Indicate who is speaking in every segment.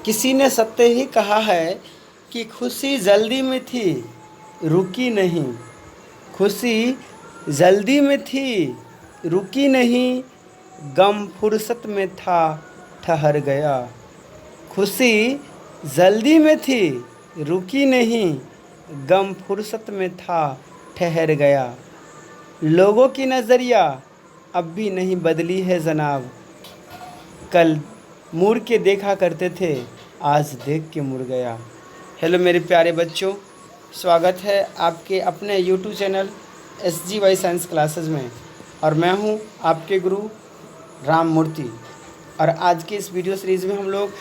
Speaker 1: किसी ने सत्य ही कहा है कि खुशी जल्दी में थी, रुकी नहीं। खुशी जल्दी में थी, रुकी नहीं। गम फुर्सत में था, ठहर गया। खुशी जल्दी में थी, रुकी नहीं। गम फुर्सत में था, ठहर गया। लोगों की नज़रिया अब भी नहीं बदली है जनाब। कल मुड़ के देखा करते थे, आज देख के मुड़ गया। हेलो मेरे प्यारे बच्चों, स्वागत है आपके अपने YouTube channel SGY science classes में। और मैं हूं आपके गुरु राम मूर्ति। और आज की इस वीडियो सीरीज़ में हम लोग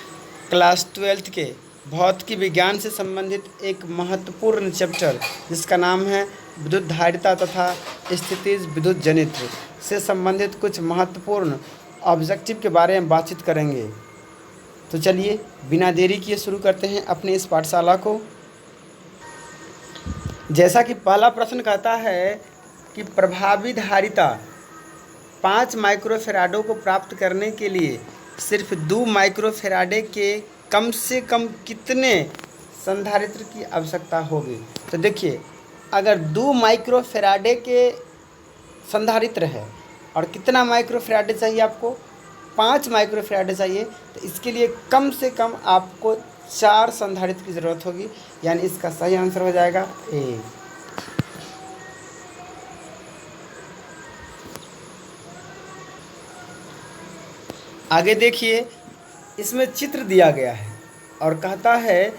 Speaker 1: क्लास 12th के भौतिकी विज्ञान से संबंधित एक महत्वपूर्ण चैप्टर जिसका नाम है विद्युत धारिता तथा स्थितिज विद्युत जनित्र से संबंधित कुछ महत्वपूर्ण ऑब्जेक्टिव के बारे में बातचीत करेंगे। तो चलिए बिना देरी किए शुरू करते हैं अपनी इस पाठशाला को। जैसा कि पहला प्रश्न कहता है कि प्रभावी धारिता 5 माइक्रोफेराडो को प्राप्त करने के लिए सिर्फ 2 माइक्रोफेराडे के कम से कम कितने संधारित्र की आवश्यकता होगी। तो देखिए, अगर 2 माइक्रोफेराडे के संधारित्र है और कितना माइक्रोफेराडे चाहिए आपको, 5 माइक्रोफेराडे चाहिए, तो इसके लिए कम से कम आपको 4 संधारित्र की ज़रूरत होगी। यानी इसका सही आंसर हो जाएगा ए। आगे देखिए, इसमें चित्र दिया गया है और कहता है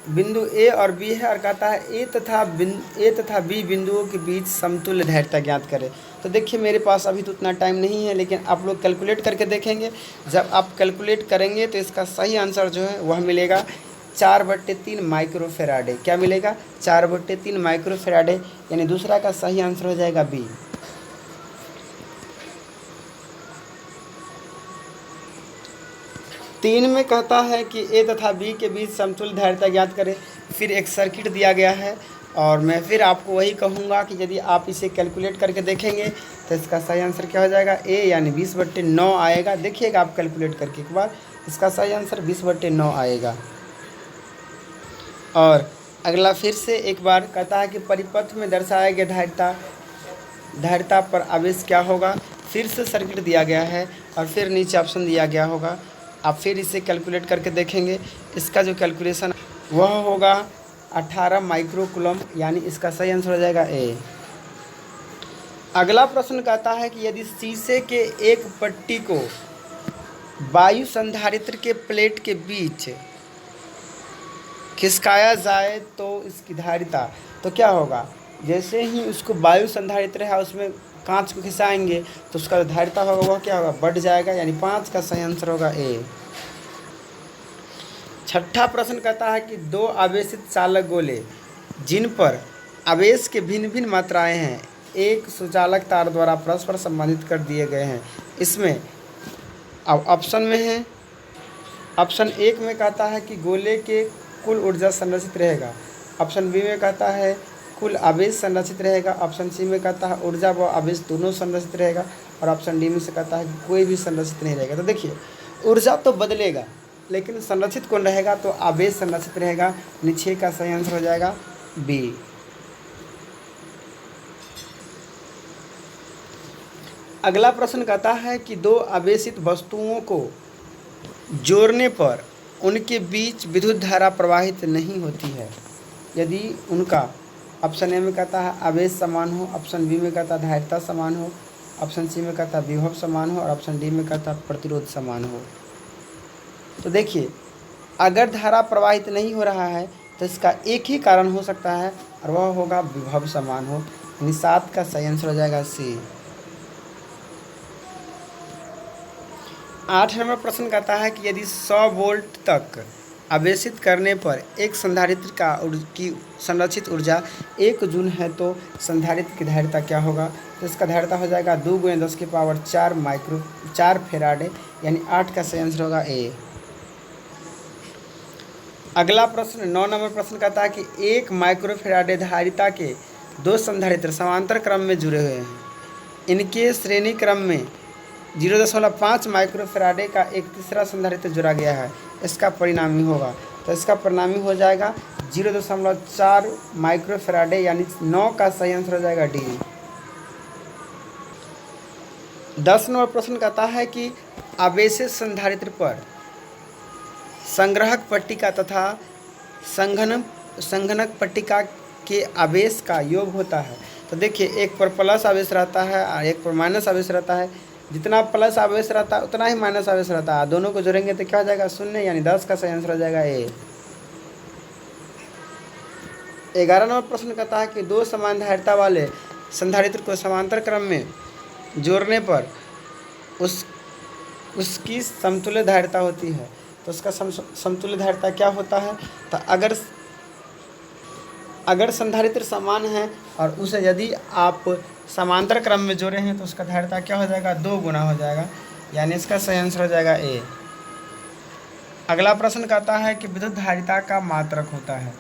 Speaker 1: बिंदु ए और बी है और कहता है ए तथा बी बिंदुओं के बीच समतुल्य धारिता ज्ञात करें। तो देखिए, मेरे पास अभी तो उतना टाइम नहीं है, लेकिन आप लोग कैलकुलेट करके देखेंगे। जब आप कैलकुलेट करेंगे तो इसका सही आंसर जो है वह मिलेगा 4/3 माइक्रोफेराडे। क्या मिलेगा? 4/3 माइक्रोफेराडे। यानी दूसरा का सही आंसर हो जाएगा बी। तीन में कहता है कि ए तथा बी के बीच समतुल्य धारिता ज्ञात करें। फिर एक सर्किट दिया गया है और मैं फिर आपको वही कहूँगा कि यदि आप इसे कैलकुलेट करके देखेंगे तो इसका सही आंसर क्या हो जाएगा? ए, यानी 20/9 आएगा। देखिएगा आप कैलकुलेट करके एक बार, इसका सही आंसर 20/9 आएगा। और अगला फिर से एक बार कहता है कि परिपथ में दर्शाया गया धारिता पर आवेश क्या होगा। फिर से सर्किट दिया गया है और फिर नीचे ऑप्शन दिया गया होगा। आप फिर इसे कैलकुलेट करके देखेंगे। इसका जो कैलकुलेशन वह होगा 18 माइक्रोकूलम। यानी इसका सही आंसर हो जाएगा ए। अगला प्रश्न कहता है कि यदि शीशे के एक पट्टी को वायु संधारित्र के प्लेट के बीच खिसकाया जाए तो इसकी धारिता, तो क्या होगा? जैसे ही उसको वायु संधारित्र है उसमें कांच को खिंचाएंगे तो उसका धारिता होगा वह क्या होगा? बढ़ जाएगा। यानी 5 का सही आंसर होगा ए। छठा प्रश्न कहता है कि 2 आवेशित चालक गोले जिन पर आवेश के भिन्न भिन्न मात्राएं हैं एक सुचालक तार द्वारा परस्पर संबंधित कर दिए गए हैं। इसमें अब ऑप्शन में है, ऑप्शन 1 में कहता है कि गोले के कुल ऊर्जा संरक्षित रहेगा। ऑप्शन बी में कहता है कुल आवेश संरक्षित रहेगा। ऑप्शन सी में कहता है ऊर्जा व आवेश दोनों संरक्षित रहेगा। और ऑप्शन डी में से कहता है कि कोई भी संरक्षित नहीं रहेगा। तो देखिए, ऊर्जा तो बदलेगा लेकिन संरक्षित कौन रहेगा? तो आवेश संरक्षित रहेगा। यानी 6 का सही आंसर हो जाएगा बी। अगला प्रश्न कहता है कि 2 आवेशित वस्तुओं को जोड़ने पर उनके बीच विद्युत धारा प्रवाहित नहीं होती है यदि उनका, ऑप्शन ए में कहता है आवेश समान हो, ऑप्शन बी में कहता है धारिता समान हो, ऑप्शन सी में कहता है विभव समान हो और ऑप्शन डी में कहता है प्रतिरोध समान हो। तो देखिए, अगर धारा प्रवाहित नहीं हो रहा है तो इसका एक ही कारण हो सकता है और वह होगा विभव समान हो। यानी 7 का सही आंसर हो जाएगा सी। 8 नंबर प्रश्न कहता है कि यदि 100 वोल्ट तक आवेशित करने पर एक संधारित्र की संरक्षित ऊर्जा 1 जूल है तो संधारित्र की धारिता क्या होगा? तो इसका धारिता हो जाएगा 2 × 10⁴ 4 फेराडे। यानी 8 का सही आंसर होगा ए। अगला प्रश्न 9 नंबर प्रश्न कहता है कि 1 माइक्रोफेराडे धारिता के 2 संधारित्र समांतर क्रम में जुड़े हुए हैं। इनके श्रेणी क्रम में 0.5 माइक्रोफेराडे का एक तीसरा संधारित्र जोड़ा गया है। इसका परिणामी होगा। तो इसका परिणामी हो जाएगा 0.4 माइक्रोफैराडे, यानी 9 का सही आंसर हो जाएगा डी। 10 नंबर प्रश्न कहता है कि आवेशित संधारित्र पर संग्राहक पट्टिका तथा संघनक पट्टिका के आवेश का योग होता है। तो देखिए, एक पर प्लस आवेश रहता है और एक पर माइनस आवेश रहता है। जितना प्लस आवेश रहता है उतना ही माइनस आवेश रहता है। दोनों को जोड़ेंगे तो क्या हो जाएगा? 0, यानी 10 का सही आंसर हो जाएगा ए। 11 नंबर प्रश्न कहता है कि दो समान धारिता वाले संधारित्र को समांतर क्रम में जोड़ने पर उसकी समतुल्य धारिता होती है। तो उसका समतुल्य धारिता क्या होता है? तो अगर संधारित्र समान है और उसे यदि आप समांतर क्रम में जोड़े हैं तो उसका धारिता क्या हो जाएगा? 2 गुना हो जाएगा, यानी इसका सही आंसर हो जाएगा ए। अगला प्रश्न कहता है कि विद्युत धारिता का मात्रक होता है।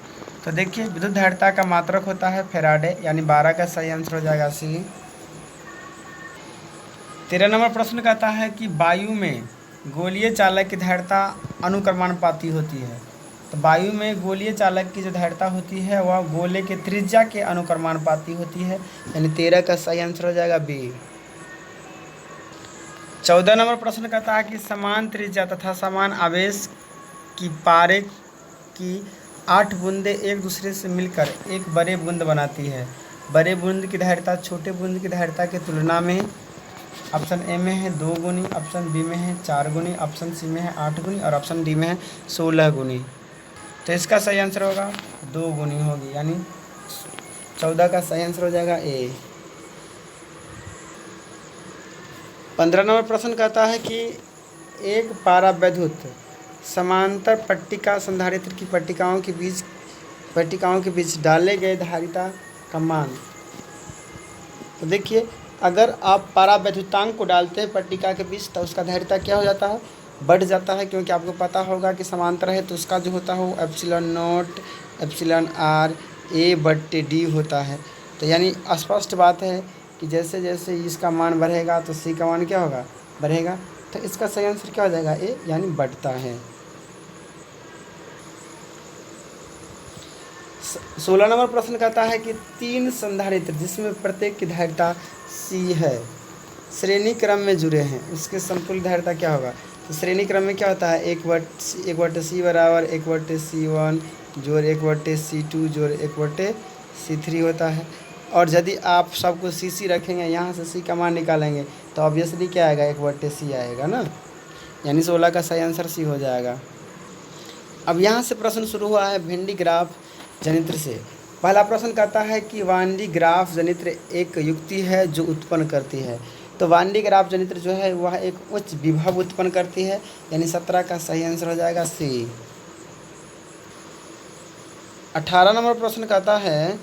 Speaker 1: तो देखिए, विद्युत धारिता का मात्रक होता है फैराडे, यानी 12 का सही आंसर हो जाएगा सी। 13 नंबर प्रश्न कहता है कि वायु में गोलीय चालक की धारिता अनुक्रमानुपाती होती है। तो वायु में गोलीय चालक की जो धारिता होती है वह गोले के त्रिज्या के अनुक्रमानुपाती होती है, यानी 13 का सही आंसर हो जाएगा बी। 14 नंबर प्रश्न कहता है कि समान त्रिज्या तथा समान आवेश की पारे की 8 बूंदें एक दूसरे से मिलकर एक बड़े बूंद बनाती है। बड़े बूंद की धारिता छोटे बूंद की धारिता की तुलना में ऑप्शन ए में है 2 गुनी, ऑप्शन बी में है 4 गुनी, ऑप्शन सी में है 8 गुनी और ऑप्शन डी में है 16 गुनी। तो इसका सही आंसर होगा 2 गुनी होगी, यानी 14 का सही आंसर हो जाएगा ए। 15 नंबर प्रश्न कहता है कि एक पारावैद्युत समांतर पट्टिका संधारित्र की पट्टिकाओं के बीच डाले गए धारिता का मान। तो देखिए, अगर आप पारावैद्युतांक को डालते हैं पट्टिका के बीच तो उसका धारिता क्या हो जाता है? बढ़ जाता है, क्योंकि आपको पता होगा कि समांतर है तो उसका जो होता है वो एप्सिलॉन0 एप्सिलॉन आर ए बट्टे डी होता है। तो यानी स्पष्ट बात है कि जैसे जैसे इसका मान बढ़ेगा तो सी का मान क्या होगा? बढ़ेगा। तो इसका सही आंसर क्या हो जाएगा? ए, यानी बढ़ता है। 16 नंबर प्रश्न कहता है कि 3 संधारित्र जिसमें प्रत्येक की धारिता सी है श्रेणी क्रम में जुड़े हैं, उसके समतुल्य धारिता क्या होगा? तो श्रेणी क्रम में क्या होता है? 1/सी बराबर 1/C1 जोड़ 1/C2 जोड़ 1/C3 होता है। और यदि आप सबको सी रखेंगे, यहाँ से सी का मान निकालेंगे तो ऑब्वियसली क्या आएगा? 1/C आएगा ना, यानी 16 का सही आंसर सी हो जाएगा। अब यहाँ से प्रश्न शुरू हुआ है भिंडी ग्राफ जनित्र से। पहला प्रश्न कहता है कि वांडी ग्राफ जनित्र एक युक्ति है जो उत्पन्न करती है। तो वांडी ग्राफ जनित्र जो है वह एक उच्च विभव उत्पन्न करती है, यानी 17 का सही आंसर हो जाएगा सी। 18 नंबर प्रश्न कहता है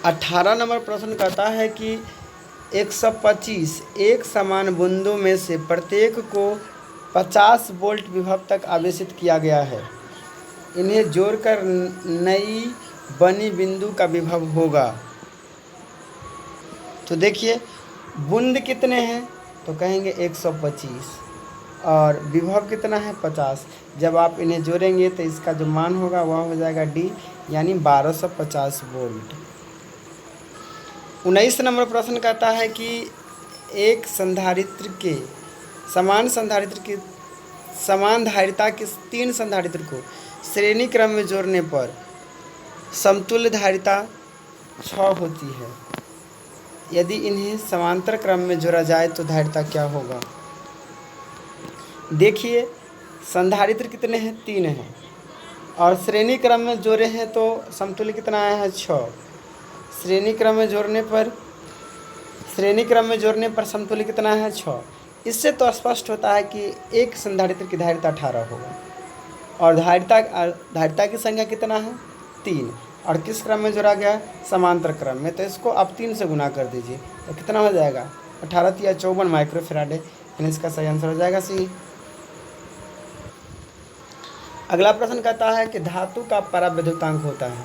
Speaker 1: 18 नंबर प्रश्न कहता है कि 125 एक समान बूंदों में से प्रत्येक को 50 वोल्ट विभव तक आवेशित किया गया है। इन्हें जोड़कर नई बनी बिंदु का विभव होगा। तो देखिए, बूंद कितने हैं? तो कहेंगे 125 और विभव कितना है? 50। जब आप इन्हें जोड़ेंगे तो इसका जो मान होगा वह हो जाएगा डी, यानी 1250 वोल्ट। 19 नंबर प्रश्न कहता है कि एक संधारित्र के समान धारिता के 3 संधारित्र को श्रेणी क्रम में जोड़ने पर समतुल्य धारिता 6 होती है। यदि इन्हें समांतर क्रम में जोड़ा जाए तो धारिता क्या होगा? देखिए, संधारित्र कितने हैं? 3 हैं और श्रेणी क्रम में जोड़े हैं तो समतुल्य कितना आया है? 6। श्रेणी क्रम में जोड़ने पर समतुल्य कितना है? 6। इससे तो स्पष्ट होता है कि एक संधारित्र की धारिता 18 होगा और धारिता की संख्या कितना है? 3। और किस क्रम में जोड़ा गया? समांतर क्रम में। तो इसको आप 3 से गुना कर दीजिए तो कितना हो जाएगा? 18 या 54 माइक्रोफैराडे, यानी इसका सही आंसर हो जाएगा सी। अगला प्रश्न कहता है कि धातु का परावैद्युतांक होता है।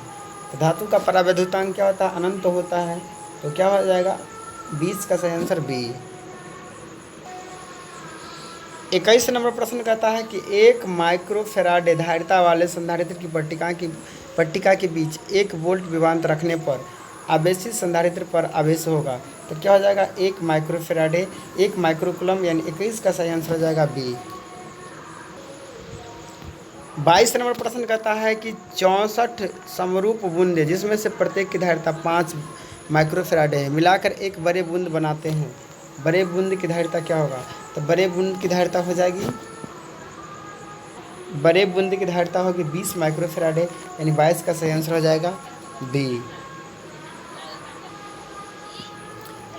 Speaker 1: तो धातु का परावैद्युतांक क्या होता है? अनंत होता है। तो क्या हो जाएगा? 20 का सही आंसर बी। 21 नंबर प्रश्न कहता है कि एक माइक्रोफेराडे धारिता वाले संधारित्र की पट्टिका के बीच 1 वोल्ट विभवांतर रखने पर आवेशित संधारित्र पर आवेश होगा। तो क्या हो जाएगा? 1 माइक्रोफेराडे 1 माइक्रोकूलम, यानी 21 का सही आंसर हो जाएगा बी। 22 नंबर प्रश्न कहता है कि 64 समरूप बूंदें जिसमें से प्रत्येक की धारिता 5 माइक्रोफेराडे है मिलाकर एक बड़े बूंद बनाते हैं। बड़े बूंद की धारिता क्या होगा? तो बड़े बूंद की धारिता हो जाएगी, बड़े बूंद की धारिता होगी 20 माइक्रोफेराडे, यानी 22 का सही आंसर हो जाएगा बी।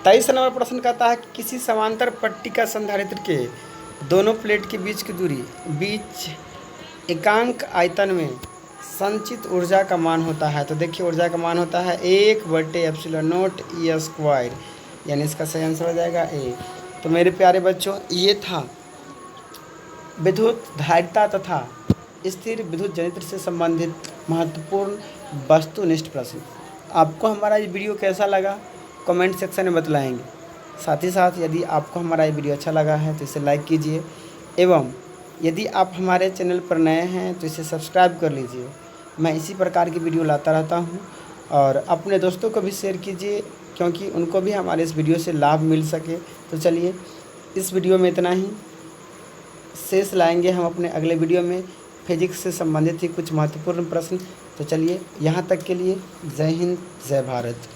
Speaker 1: 23 नंबर प्रश्न कहता है कि किसी समांतर पट्टिका संधारित्र के दोनों प्लेट के बीच की दूरी बीच एकांक आयतन में संचित ऊर्जा का मान होता है। तो देखिए ऊर्जा का मान होता है 1/ε0 E², यानी इसका सही आंसर हो जाएगा ए। तो मेरे प्यारे बच्चों, ये था विद्युत धारिता तथा स्थिर विद्युत जनित्र से संबंधित महत्वपूर्ण वस्तुनिष्ठ प्रश्न। आपको हमारा ये वीडियो कैसा लगा कमेंट सेक्शन में बतलाएंगे। साथ ही साथ यदि आपको हमारा ये वीडियो अच्छा लगा है तो इसे लाइक कीजिए, एवं यदि आप हमारे चैनल पर नए हैं तो इसे सब्सक्राइब कर लीजिए। मैं इसी प्रकार की वीडियो लाता रहता हूँ, और अपने दोस्तों को भी शेयर कीजिए क्योंकि उनको भी हमारे इस वीडियो से लाभ मिल सके। तो चलिए, इस वीडियो में इतना ही। शेष लाएंगे हम अपने अगले वीडियो में फिजिक्स से संबंधित ही कुछ महत्वपूर्ण प्रश्न। तो चलिए, यहाँ तक के लिए जय हिंद, जय भारत।